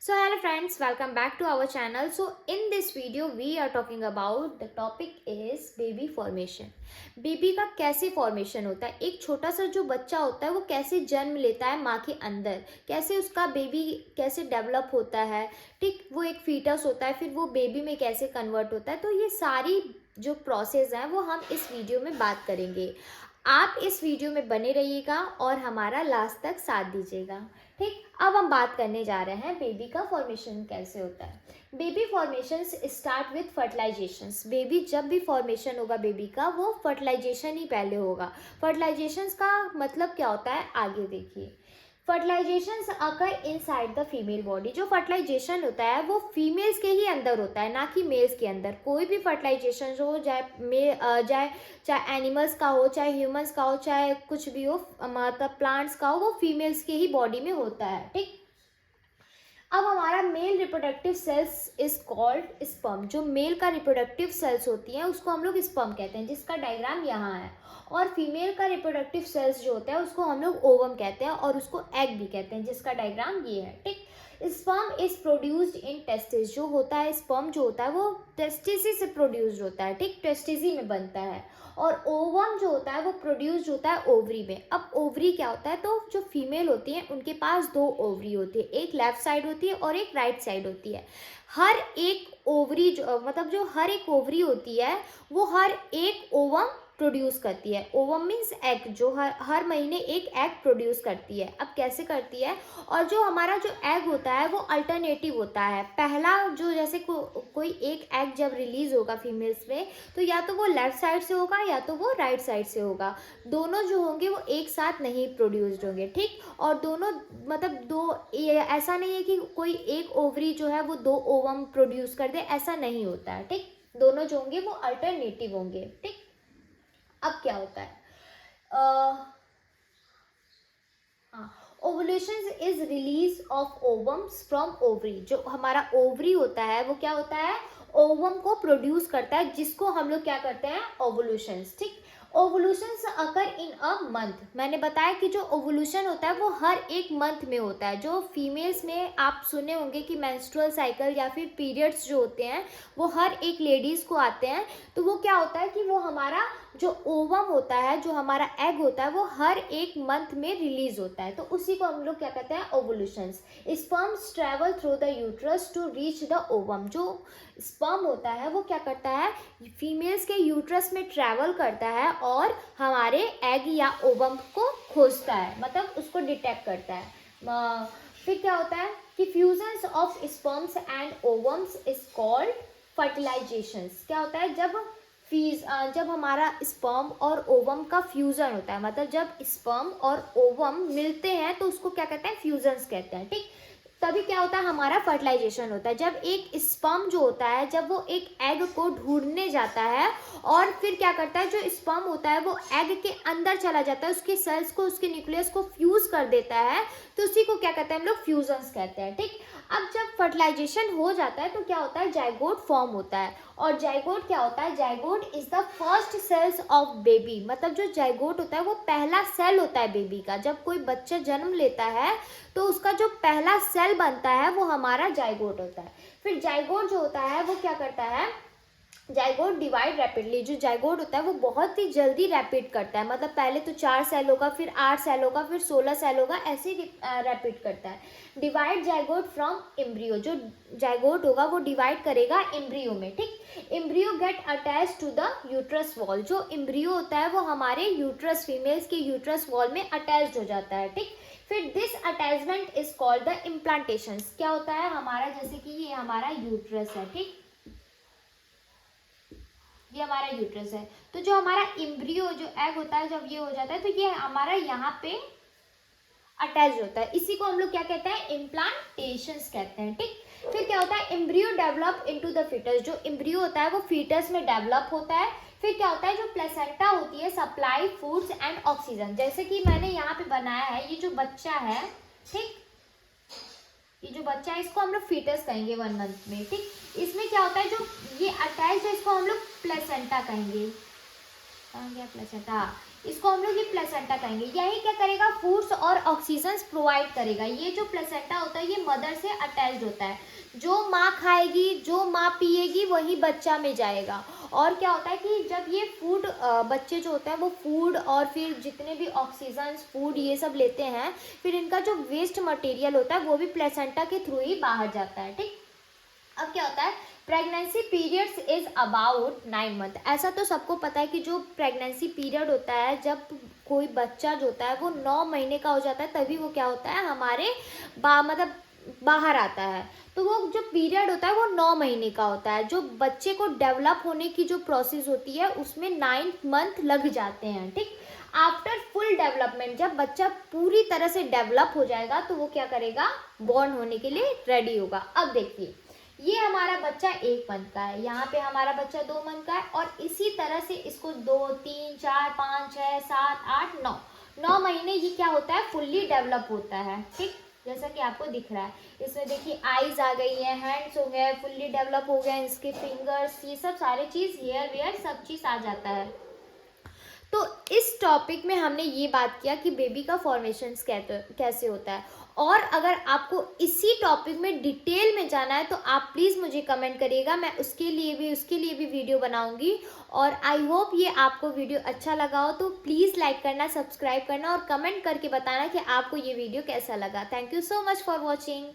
So hello friends, welcome back to our channel. So in this video we are talking about the topic is baby formation. Baby का कैसे formation होता है, एक छोटा सा जो बच्चा होता है वो कैसे जन्म लेता है माँ के अंदर, कैसे उसका बेबी कैसे डेवलप होता है, ठीक, वो एक फीटस होता है, फिर वो बेबी में कैसे कन्वर्ट होता है। तो ये सारी जो प्रोसेस हैं वो हम इस वीडियो में बात करेंगे। आप इस वीडियो में बने रहिएगा और हमारा लास्ट तक साथ दीजिएगा। ठीक, अब हम बात करने जा रहे हैं बेबी का फॉर्मेशन कैसे होता है। Baby formation start with fertilizations. Baby जब भी फॉर्मेशन होगा बेबी का, वो फर्टिलाइजेशन ही पहले होगा। फर्टिलाइजेशन का मतलब क्या होता है, आगे देखिए। Fertilisation occur inside the female body. जो फर्टिलाइजेशन होता है वो फीमेल्स के ही अंदर होता है, ना कि मेल्स के अंदर। कोई भी फर्टिलाइजेशन हो, चाहे एनिमल्स का हो, चाहे ह्यूमंस का हो, चाहे कुछ भी हो, मतलब प्लांट्स का हो, वो फीमेल्स के ही बॉडी में होता है। ठीक, अब हमारा male reproductive cells is called sperm. जो मेल का रिप्रोडक्टिव सेल्स होती हैं उसको हम लोग स्पर्म कहते हैं, जिसका डायग्राम यहाँ है। और फीमेल का रिप्रोडक्टिव सेल्स जो होता है उसको हम लोग ओवम कहते हैं, और उसको एग भी कहते हैं, जिसका डायग्राम ये है। ठीक, sperm is produced in testis. जो होता है स्पर्म जो होता है वो टेस्टिस से प्रोड्यूस्ड होता है। ठीक, टेस्टिस में बनता है। और ओवम जो होता है वो प्रोड्यूस्ड होता है ओवरी में। अब ओवरी क्या होता है, तो जो फीमेल होती है उनके पास दो ओवरी होती है, एक लेफ्ट साइड होती है और एक राइट साइड होती है। हर एक ओवरी जो मतलब जो हर एक ओवरी होती है वो हर एक ओवम प्रोड्यूस करती है। ओवम मीन्स एग, जो हर महीने एक एग प्रोड्यूस करती है। अब कैसे करती है, और जो हमारा जो एग होता है वो अल्टरनेटिव होता है। पहला जो जैसे कोई एक एग जब रिलीज होगा फीमेल्स में, तो या तो वो लेफ्ट साइड से होगा या तो वो राइट साइड से होगा। दोनों जो होंगे वो एक साथ नहीं प्रोड्यूस्ड होंगे। ठीक, और दोनों मतलब ऐसा नहीं है कि कोई एक ओवरी जो है वो दो ओवम प्रोड्यूस कर दे, ऐसा नहीं होता है। ठीक, दोनों जो होंगे वो अल्टरनेटिव होंगे। ठीक, अब क्या होता है, ovulation is release of ovums from ovary. जो हमारा ओवरी होता है वो क्या होता है, ओवम को प्रोड्यूस करता है, जिसको हम लोग क्या करते हैं, ओवुलेशंस। ठीक, ओवुलेशंस अकर इन अ मंथ। मैंने बताया कि जो ओवुलेशन होता है वो हर एक मंथ में होता है। जो फीमेल्स में आप सुने होंगे कि मेंस्ट्रुअल साइकिल या फिर पीरियड्स जो होते हैं वो हर एक लेडीज़ को आते हैं, तो वो क्या होता है कि वो हमारा जो ओवम होता है, जो हमारा एग होता है, वो हर एक मंथ में रिलीज होता है। तो उसी को हम लोग क्या कहते हैं, ovulations. Sperms travel through the uterus to reach the ovum. जो स्पर्म होता है वो क्या करता है, फीमेल्स के यूट्रस में ट्रैवल करता है और हमारे एग या ओवम को खोजता है, मतलब उसको डिटेक्ट करता है। फिर क्या होता है कि fusion of sperms and ovums is called fertilizations. क्या होता है, जब हमारा स्पर्म और ओवम का फ्यूजन होता है, मतलब जब स्पर्म और ओवम मिलते हैं तो उसको क्या कहते हैं, फ्यूजन्स कहते हैं। ठीक, तभी क्या होता है, हमारा फर्टिलाइजेशन होता है। जब एक स्पर्म जो होता है, जब वो एक एग को ढूंढने जाता है और फिर क्या करता है, जो स्पर्म होता है वो एग के अंदर चला जाता है, उसके सेल्स को, उसके न्यूक्लियस को फ्यूज कर देता है, तो उसी को क्या कहते हैं, हम लोग फ्यूजन्स कहते हैं। ठीक, अब जब फर्टिलाइजेशन हो जाता है तो क्या होता है, जाइगोट फॉर्म होता है। और जाइगोट क्या होता है, zygote is the first cells of baby. मतलब जो जाइगोट होता है वो पहला सेल होता है बेबी का। जब कोई बच्चा जन्म लेता है तो उसका जो पहला सेल बनता है वो हमारा जाइगोट होता है। फिर जाइगोट जो होता है वो क्या करता है, जाइगोट डिवाइड रैपिडली। जो जाइगोट होता है वो बहुत ही जल्दी रैपिड करता है, मतलब पहले तो 4 सेल होगा, फिर 8 सेल होगा, फिर 16 सेल होगा, ऐसे ही रैपिड करता है। Divide zygote from embryo. जो जाइगोट होगा वो डिवाइड करेगा एम्ब्रियो में। ठीक, embryo get attach to the uterus wall. जो एम्ब्रियो होता है वो हमारे यूट्रस, फीमेल्स के यूट्रस वॉल में अटैच हो जाता है। ठीक, फिर this attachment is called the implantation. क्या होता है हमारा, जैसे कि ये हमारा यूट्रस है। ठीक, ये हमारा यूट्रस है, तो जो हमारा एम्ब्रियो जो एग होता है जब ये हो जाता है तो ये हमारा यहाँ पे अटैच होता है। इसी को हम लोग क्या कहते हैं, इम्प्लांटेशंस कहते हैं। ठीक, फिर क्या होता है, embryo develop into the foetus. जो एम्ब्रियो होता है वो फीटस में डेवलप होता है। फिर क्या होता है, जो प्लेसेंटा होती है सप्लाई फूड्स एंड ऑक्सीजन। जैसे कि मैंने यहाँ पे बनाया है, ये जो बच्चा है, ठीक, ये जो बच्चा है इसको हम लोग फीटस कहेंगे 1 मंथ में। ठीक, इसमें क्या होता है, जो ये अटैच है इसको हम लोग प्लेसेंटा कहेंगे। कहाँ गया प्लेसेंटा, इसको हम लोग ये प्लेसेंटा कहेंगे। यही क्या करेगा, फूड्स और ऑक्सीजन प्रोवाइड करेगा। ये जो प्लेसेंटा होता है ये मदर से अटैच्ड होता है। जो माँ खाएगी, जो माँ पिएगी, वही बच्चा में जाएगा। और क्या होता है कि जब ये फूड बच्चे जो होते हैं वो फूड और फिर जितने भी ऑक्सीजन फूड ये सब लेते हैं, फिर इनका जो वेस्ट मटेरियल होता है वो भी प्लेसेंटा के थ्रू ही बाहर जाता है। ठीक, अब क्या होता है, pregnancy periods is about 9 month. ऐसा तो सबको पता है कि जो प्रेगनेंसी पीरियड होता है, जब कोई बच्चा जो होता है वो 9 महीने का हो जाता है, तभी वो क्या होता है, हमारे मतलब बाहर आता है। तो वो जो पीरियड होता है वो 9 महीने का होता है। जो बच्चे को डेवलप होने की जो प्रोसेस होती है उसमें 9 मंथ लग जाते हैं। ठीक, आफ्टर फुल डेवलपमेंट, जब बच्चा पूरी तरह से डेवलप हो जाएगा तो वो क्या करेगा, बॉर्न होने के लिए रेडी होगा। अब देखिए, ये हमारा बच्चा 1 मंथ का है, यहाँ पे हमारा बच्चा 2 मंथ का है, और इसी तरह से इसको 2, 3, 4, 5, 6, 7, 8, 9 महीने ये क्या होता है, फुल्ली डेवलप होता है। ठीक, जैसा कि आपको दिख रहा है, इसमें देखिए आईज आ गई है, हैंड्स हो गए, फुल्ली डेवलप हो गए इसके फिंगर्स, ये सब सारे चीज, हेयर वेयर सब चीज आ जाता है। तो इस टॉपिक में हमने ये बात किया कि बेबी का फॉर्मेशन कैसे होता है। और अगर आपको इसी टॉपिक में डिटेल में जाना है तो आप प्लीज़ मुझे कमेंट करिएगा, मैं उसके लिए भी वीडियो बनाऊंगी। और आई होप ये आपको वीडियो अच्छा लगा हो, तो प्लीज़ लाइक करना, सब्सक्राइब करना और कमेंट करके बताना कि आपको ये वीडियो कैसा लगा। Thank you so much for watching.